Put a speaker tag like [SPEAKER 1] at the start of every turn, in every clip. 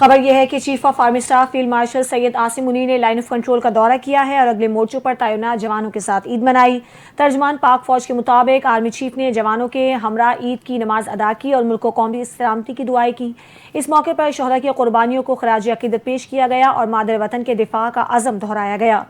[SPEAKER 1] خبر یہ ہے کہ chief of army staff field marshal Syed Asim Munir نے لائن آف کنٹرول کا دورہ کیا ہے اور اگلے مورچوں پر تعینات جوانوں کے ساتھ عید منائی۔ ترجمان پاک فوج کے مطابق آرمی چیف نے جوانوں کے ہمراہ عید کی نماز ادا کی اور ملک و قوم کی سلامتی کی دعائیں کی۔ اس موقع پر شہداء کی قربانیوں کو خراج عقیدت پیش کیا گیا اور مادر وطن کے دفاع کا عزم دہرایا گیا۔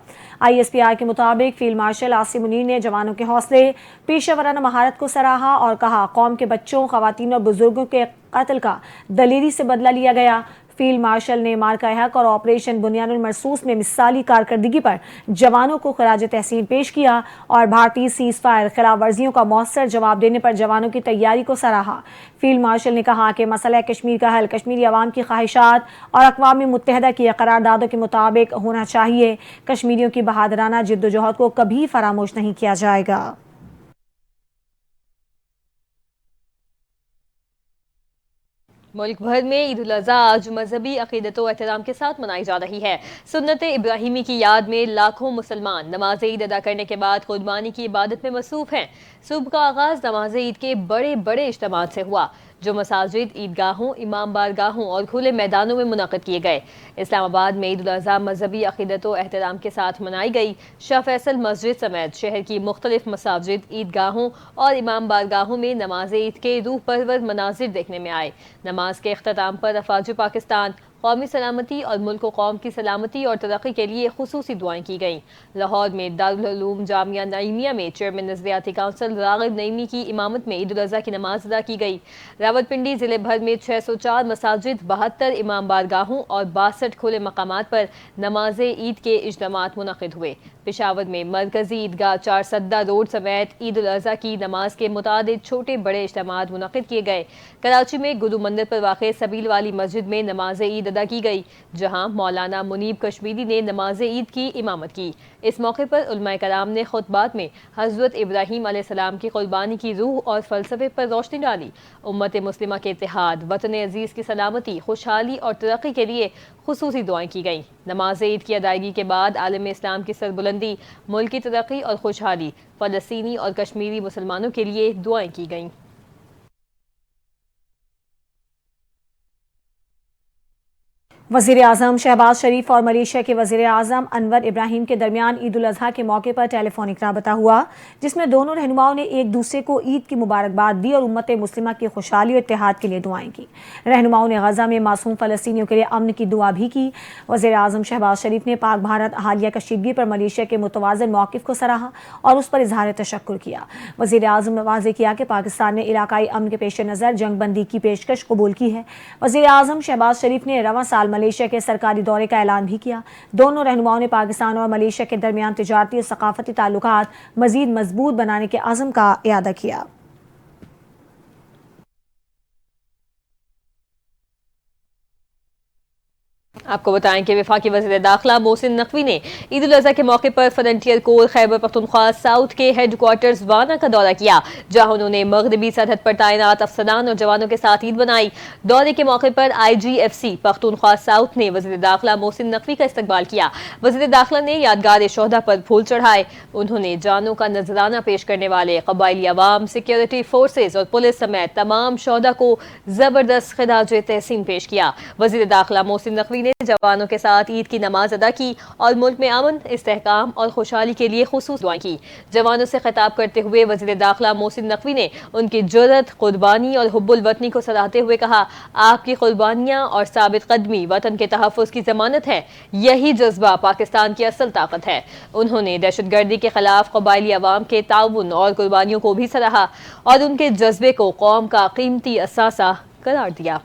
[SPEAKER 1] ISPR کے مطابق فیلڈ مارشل عاصم منیر نے جوانوں کے حوصلے، پیشہ ورانہ مہارت کو سراہا اور کہا قوم کے بچوں، خواتین اور بزرگوں کے قتل کا دلیری سے بدلہ لیا گیا۔ فیلڈ مارشل نے مارکہ حق اور آپریشن بنیان المرصوص میں مثالی کارکردگی پر جوانوں کو خراج تحسین پیش کیا اور بھارتی سیز فائر خلاف ورزیوں کا مؤثر جواب دینے پر جوانوں کی تیاری کو سراہا۔ فیلڈ مارشل نے کہا کہ مسئلہ کشمیر کا حل کشمیری عوام کی خواہشات اور اقوام متحدہ کی قراردادوں کے مطابق ہونا چاہیے۔ کشمیریوں کی بہادرانہ جدوجہد کو کبھی فراموش نہیں کیا جائے گا۔
[SPEAKER 2] ملک بھر میں عید الاضحیٰ آج مذہبی عقیدت و احترام کے ساتھ منائی جا رہی ہے۔ سنت ابراہیمی کی یاد میں لاکھوں مسلمان نماز عید ادا کرنے کے بعد قربانی کی عبادت میں مصروف ہیں۔ صبح کا آغاز نماز عید کے بڑے بڑے اجتماعات سے ہوا جو مساجد، عیدگاہوں، امام بارگاہوں اور کھلے میدانوں میں منعقد کیے گئے۔ اسلام آباد میں عید الاضحیٰ مذہبی عقیدت و احترام کے ساتھ منائی گئی۔ شاہ فیصل مسجد سمیت شہر کی مختلف مساجد، عیدگاہوں اور امام بارگاہوں میں نماز عید کے روح پرور مناظر دیکھنے میں آئے۔ نماز کے اختتام پر افواج پاکستان، قومی سلامتی اور ملک و قوم کی سلامتی اور ترقی کے لیے خصوصی دعائیں کی گئیں۔ لاہور میں دارالعلوم جامعہ نعیمیہ میں چیئرمین نظریاتی کونسل راغب نعیمی کی امامت میں عید الاضحیٰ کی نماز ادا کی گئی۔ راولپنڈی ضلع بھر میں 604 مساجد، 72 امام بارگاہوں اور 62 کھلے مقامات پر نماز عید کے اجتماعات منعقد ہوئے۔ پشاور میں مرکزی عیدگاہ چارسدہ روڈ سمیت عید الاضحیٰ کی نماز کے متعدد چھوٹے بڑے اجتماعات منعقد کیے گئے۔ کراچی میں گرو مندر پر واقع سبیل والی مسجد میں نماز عید ادا کی گئی جہاں مولانا منیب کشمیری نے نماز عید کی امامت کی۔ اس موقع پر علماء کرام نے خطبات میں حضرت ابراہیم علیہ السلام کی قربانی کی روح اور فلسفے پر روشنی ڈالی۔ امت مسلمہ کے اتحاد، وطن عزیز کی سلامتی، خوشحالی اور ترقی کے لیے خصوصی دعائیں کی گئیں۔ نماز عید کی ادائیگی کے بعد عالم اسلام کی سربلندی، ملک کی ترقی اور خوشحالی، فلسطینی اور کشمیری مسلمانوں کے لیے دعائیں کی گئیں۔
[SPEAKER 1] وزیر اعظم شہباز شریف اور ملیشیا کے وزیر اعظم انور ابراہیم کے درمیان عید الاضحیٰ کے موقع پر ٹیلی فونک رابطہ ہوا جس میں دونوں رہنماؤں نے ایک دوسرے کو عید کی مبارکباد دی اور امت مسلمہ کی خوشحالی اور اتحاد کے لیے دعائیں کی۔ رہنماؤں نے غزہ میں معصوم فلسطینیوں کے لیے امن کی دعا بھی کی۔ وزیر اعظم شہباز شریف نے پاک بھارت حالیہ کشیدگی پر ملیشیا کے متوازن موقف کو سراہا اور اس پر اظہار تشکر کیا۔ وزیر اعظم نے واضح کیا کہ پاکستان نے علاقائی امن کے پیش نظر جنگ بندی کی پیشکش قبول کی ہے۔ وزیر اعظم شہباز شریف نے رواں سال ملیشیا کے سرکاری دورے کا اعلان بھی کیا۔ دونوں رہنماؤں نے پاکستان اور ملیشیا کے درمیان تجارتی اور ثقافتی تعلقات مزید مضبوط بنانے کے عزم کا اعادہ کیا۔
[SPEAKER 2] آپ کو بتائیں کہ وفاقی وزیر داخلہ محسن نقوی نے عید الاضحیٰ کے موقع پر فرنٹیئر کور خیبر پختونخوا ساؤتھ کے ہیڈ کوارٹرز وانا کا دورہ کیا جہاں انہوں نے مغربی سرحد پر تعینات افسران اور جوانوں کے ساتھ عید منائی۔ دورے کے موقع پر IGFC پختونخوا ساؤتھ نے وزیر داخلہ محسن نقوی کا استقبال کیا۔ وزیر داخلہ نے یادگار شہداء پر پھول چڑھائے۔ انہوں نے جانوں کا نذرانہ پیش کرنے والے قبائلی عوام، سیکیورٹی فورسز اور پولیس سمیت تمام شہداء کو زبردست خراج تحسین پیش کیا۔ وزیر داخلہ محسن نقوی نے جوانوں کے ساتھ عید کی نماز ادا کی اور ملک میں امن، استحکام اور خوشحالی کے لیے خصوصی دعائیں کی۔ جوانوں سے خطاب کرتے ہوئے وزیر داخلہ محسن نقوی نے ان کی جرأت، قربانی اور حب الوطنی کو سراہتے ہوئے کہا، آپ کی قربانیاں اور ثابت قدمی وطن کے تحفظ کی ضمانت ہے، یہی جذبہ پاکستان کی اصل طاقت ہے۔ انہوں نے دہشت گردی کے خلاف قبائلی عوام کے تعاون اور قربانیوں کو بھی سراہا اور ان کے جذبے کو قوم کا قیمتی اثاثہ قرار دیا۔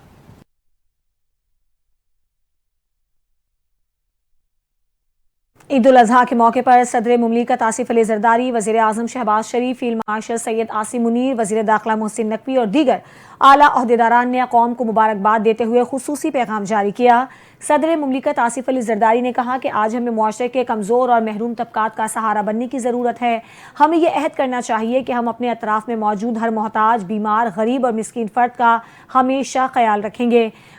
[SPEAKER 1] عید الاضحیٰ کے موقع پر صدر مملکت آصف علی زرداری، وزیر اعظم شہباز شریف، فیلڈ مارشل سید عاصم منیر، وزیر داخلہ محسن نقوی اور دیگر اعلیٰ عہدیداران نے قوم کو مبارکباد دیتے ہوئے خصوصی پیغام جاری کیا۔ صدر مملکت آصف علی زرداری نے کہا کہ آج ہمیں معاشرے کے کمزور اور محروم طبقات کا سہارا بننے کی ضرورت ہے۔ ہمیں یہ عہد کرنا چاہیے کہ ہم اپنے اطراف میں موجود ہر محتاج، بیمار، غریب اور مسکین فرد کا ہمیشہ خیال رکھیں گے۔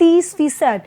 [SPEAKER 1] 30%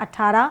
[SPEAKER 1] 18,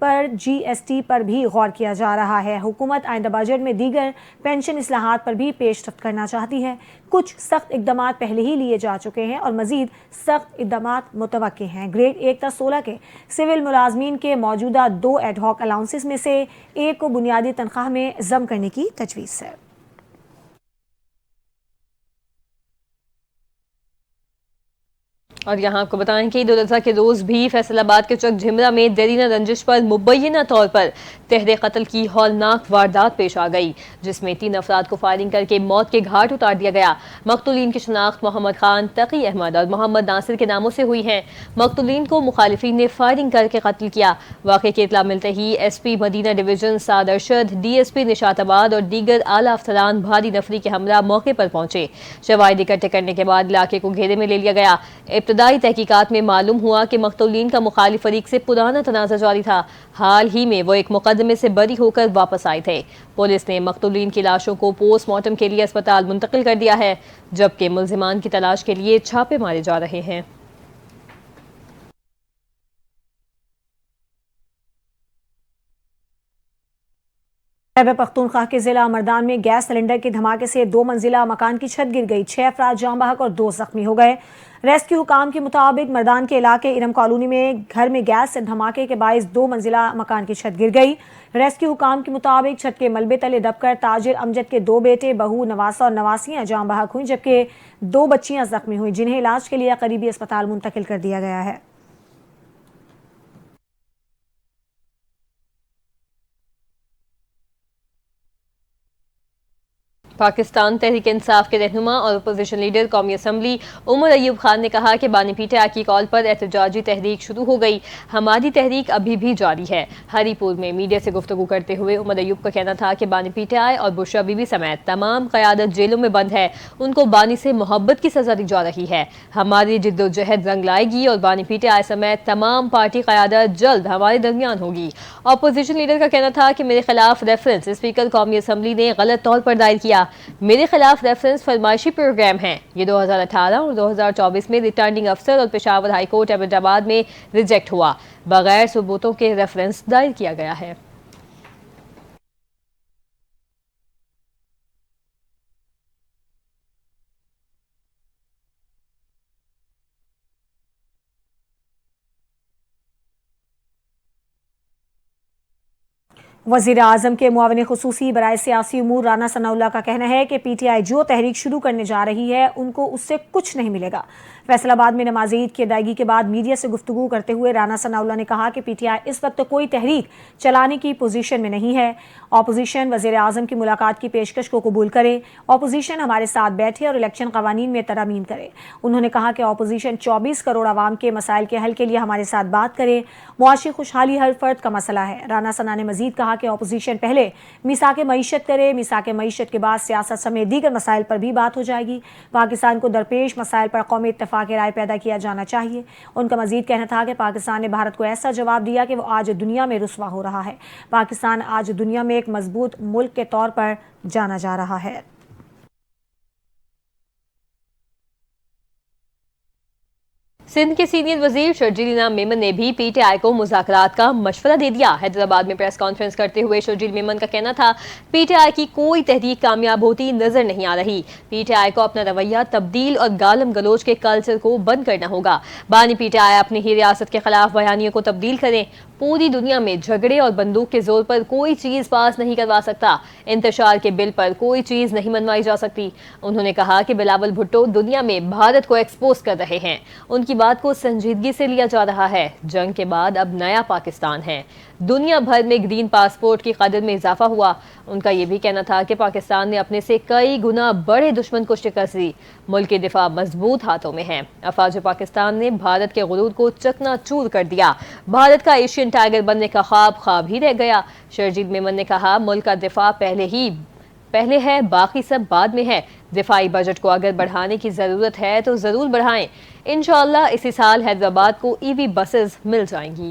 [SPEAKER 1] پر GST پر بھی غور کیا جا رہا ہے۔ حکومت آئندہ بجٹ میں دیگر پینشن اصلاحات پر بھی پیش رفت کرنا چاہتی ہے۔ کچھ سخت اقدامات پہلے ہی لیے جا چکے ہیں اور مزید سخت اقدامات متوقع ہیں۔ گریڈ 1 تا 16 کے سول ملازمین کے موجودہ 2 ایڈ ہاک الاؤنسز میں سے ایک کو بنیادی تنخواہ میں ضم کرنے کی تجویز ہے۔
[SPEAKER 2] اور یہاں آپ کو بتائیں کہ عید الاضحیٰ کے روز بھی فیصل آباد کے چک جھمرا میں دیرینہ رنجش پر مبینہ طور پر تہدید قتل کی ہولناک واردات پیش آ گئی، جس میں 3 افراد کو فائرنگ کر کے موت کے گھاٹ اتار دیا گیا۔ مقتولین کی شناخت محمد خان، تقی احمد اور محمد ناصر کے ناموں سے ہوئی ہیں۔ مقتولین کو مخالفین نے فائرنگ کر کے قتل کیا۔ واقعے کی اطلاع ملتے ہی SP مدینہ ڈویژن سعد ارشد، DSP نشاط آباد اور دیگر اعلیٰ افسران بھاری نفری کے ہمراہ موقع پر پہنچے۔ شواہد اکٹھے کرنے کے بعد علاقے کو گھیرے میں لے لیا گیا۔ ابتدائی تحقیقات میں معلوم ہوا کہ مقتولین کا مخالف فریق سے پرانا تنازع جاری تھا۔ حال ہی میں وہ ایک مقدمے سے بری ہو کر واپس آئے تھے۔ پولیس نے مقتولین کی لاشوں کو پوسٹ مارٹم کے لیے اسپتال منتقل کر دیا ہے، جبکہ ملزمان کی تلاش کے لیے چھاپے مارے جا رہے ہیں۔
[SPEAKER 1] خیبر پختونخوا کے ضلع مردان میں گیس سلنڈر کے دھماکے سے 2 منزلہ مکان کی چھت گر گئی، 6 افراد جاں بحق اور 2 زخمی ہو گئے۔ ریسکیو حکام کے مطابق مردان کے علاقے ارم کالونی میں گھر میں گیس سے دھماکے کے باعث 2 منزلہ مکان کی چھت گر گئی۔ ریسکیو حکام کے مطابق چھت کے ملبے تلے دب کر تاجر امجد کے 2 بیٹے، بہو، نواسہ اور نواسیاں جاں بحق ہوئیں، جبکہ 2 بچیاں زخمی ہوئیں، جنہیں علاج کے لیے قریبی اسپتال منتقل کر دیا گیا ہے۔
[SPEAKER 2] پاکستان تحریک انصاف کے رہنما اور اپوزیشن لیڈر قومی اسمبلی عمر ایوب خان نے کہا کہ بانی پی ٹی آئی کی کال پر احتجاجی تحریک شروع ہو گئی، ہماری تحریک ابھی بھی جاری ہے۔ ہری پور میں میڈیا سے گفتگو کرتے ہوئے عمر ایوب کا کہنا تھا کہ بانی پی ٹی آئی اور بشرا بی بی سمیت تمام قیادت جیلوں میں بند ہے، ان کو بانی سے محبت کی سزا دی جا رہی ہے۔ ہماری جد و جہد رنگ لائے گی اور بانی پی ٹی آئی سمیت تمام پارٹی قیادت جلد ہمارے درمیان ہوگی۔ اپوزیشن لیڈر کا کہنا تھا کہ میرے خلاف ریفرنس اسپیکر قومی اسمبلی نے غلط طور پر دائر کیا، میرے خلاف ریفرنس فرمائشی پروگرام ہیں۔ یہ 2018 اور 2024 میں ریٹرننگ افسر اور پشاور ہائی کورٹ ایبٹ آباد میں ریجیکٹ ہوا، بغیر ثبوتوں کے ریفرنس دائر کیا گیا ہے۔
[SPEAKER 1] وزیر اعظم کے معاون خصوصی برائے سیاسی امور رانا ثناء اللہ کا کہنا ہے کہ پی ٹی آئی جو تحریک شروع کرنے جا رہی ہے ان کو اس سے کچھ نہیں ملے گا۔ فیصل آباد میں نماز عید کی ادائیگی کے بعد میڈیا سے گفتگو کرتے ہوئے رانا ثناء اللہ نے کہا کہ پی ٹی آئی اس وقت کوئی تحریک چلانے کی پوزیشن میں نہیں ہے۔ اپوزیشن وزیر اعظم کی ملاقات کی پیشکش کو قبول کرے، اپوزیشن ہمارے ساتھ بیٹھے اور الیکشن قوانین میں ترامیم کرے۔ انہوں نے کہا کہ اپوزیشن 24 کروڑ عوام کے مسائل کے حل کے لیے ہمارے ساتھ بات کرے، معاشی خوشحالی ہر فرد کا مسئلہ ہے۔ رانا ثناء نے مزید کہا کہ اپوزیشن پہلے میثاق معیشت کرے، میثاق معیشت کے بعد سیاست سمیت دیگر مسائل پر بھی بات ہو جائے گی۔ پاکستان کو درپیش مسائل پر قومی اتفاق رائے پیدا کیا جانا چاہیے۔ ان کا مزید کہنا تھا کہ پاکستان نے بھارت کو ایسا جواب دیا کہ وہ آج دنیا میں رسوا ہو رہا ہے۔ پاکستان آج دنیا میں ایک مضبوط ملک کے طور پر جانا جا رہا ہے۔
[SPEAKER 2] سندھ کے سینئر وزیر شرجیل انعام میمن نے بھی پی ٹی آئی کو مذاکرات کا مشورہ دے دیا۔ حیدرآباد میں پریس کانفرنس کرتے ہوئے شرجیل میمن کا کہنا تھا پی ٹی آئی کی کوئی تحریک کامیاب ہوتی نظر نہیں آ رہی، پی ٹی آئی کو اپنا رویہ تبدیل اور گالم گلوچ کے کلچر کو بند کرنا ہوگا۔ بانی پی ٹی آئی اپنی ہی ریاست کے خلاف بیانیوں کو تبدیل کریں، پوری دنیا میں جھگڑے اور بندوق کے زور پر کوئی چیز پاس نہیں کروا سکتا، انتشار کے بل پر کوئی چیز نہیں منوائی جا سکتی۔ انہوں نے کہا کہ بلاول بھٹو دنیا میں بھارت کو ایکسپوز کر رہے ہیں، ان کی بات کو سنجیدگی سے لیا جا رہا ہے۔ جنگ کے بعد اب نیا پاکستان ہے، دنیا بھر میں گرین پاسپورٹ کی قدر میں اضافہ ہوا۔ ان کا یہ بھی کہنا تھا کہ پاکستان نے اپنے سے کئی گنا بڑے دشمن کو شکست دی، ملک کی دفاع مضبوط ہاتھوں میں ہے۔ افواج پاکستان نے بھارت کے غرور کو چکنا چور کر دیا، بھارت کا ایشین ٹائگر بننے کا خواب ہی رہ گیا۔ شرجیل میمن نے کہا ملک کا دفاع پہلے ہے، باقی سب بعد میں ہے۔ دفاعی بجٹ کو اگر بڑھانے کی ضرورت ہے تو ضرور بڑھائیں، انشاءاللہ اسی سال حیدرآباد کو ای وی بسز مل جائیں گی۔